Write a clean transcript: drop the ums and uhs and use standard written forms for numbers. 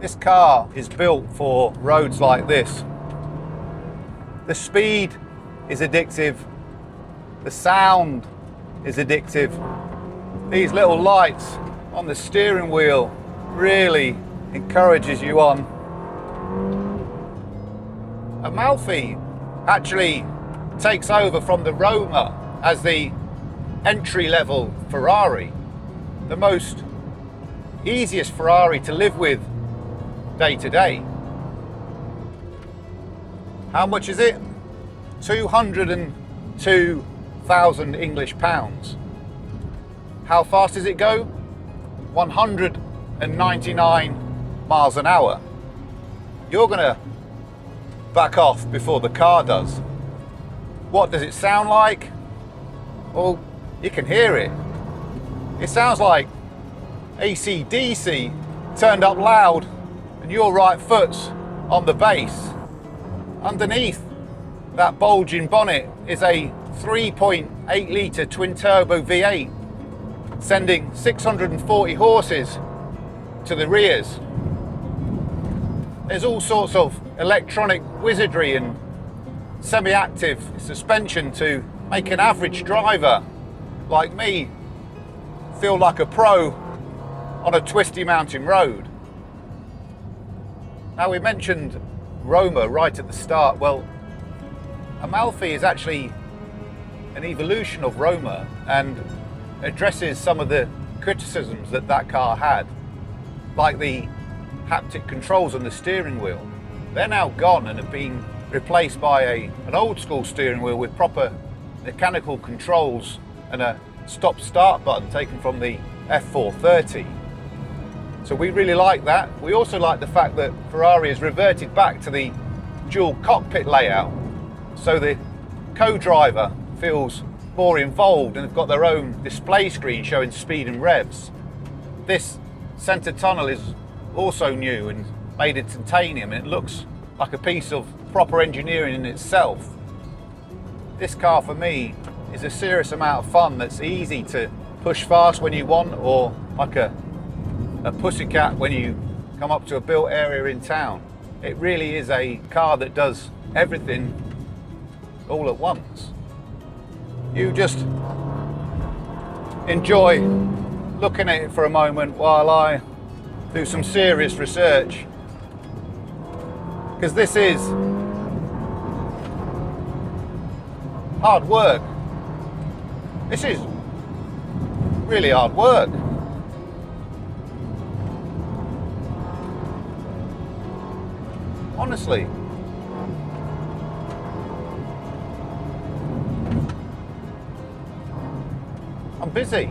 This car is built for roads like this. The speed is addictive. The sound is addictive. These little lights on the steering wheel really encourages you on. Amalfi actually takes over from the Roma as the entry-level Ferrari, the most easiest Ferrari to live with day to day. How much is it? 202,000 English pounds. How fast does it go? 199 miles an hour. You're gonna back off before the car does. What does it sound like? Well, you can hear it. It sounds like AC/DC turned up loud and your right foot's on the bass. Underneath that bulging bonnet is a 3.8 litre twin turbo V8, sending 640 horses to the rears. There's all sorts of electronic wizardry and semi-active suspension to make an average driver like me feel like a pro on a twisty mountain road. Now, we mentioned Roma right at the start. Well, Amalfi is actually an evolution of Roma and addresses some of the criticisms that that car had, like the haptic controls on the steering wheel. They're now gone and have been replaced by an old school steering wheel with proper mechanical controls and a stop-start button taken from the F430. So we really like that. We also like the fact that Ferrari has reverted back to the dual cockpit layout, so the co-driver feels more involved and they've got their own display screen showing speed and revs. This centre tunnel is also new and made of titanium, and it looks like a piece of proper engineering in itself. This car for me is a serious amount of fun that's easy to push fast when you want, or like a pussycat when you come up to a built area in town. It really is a car that does everything all at once. You just enjoy looking at it for a moment while I do some serious research, because this is hard work. This is really hard work. Honestly. I'm busy.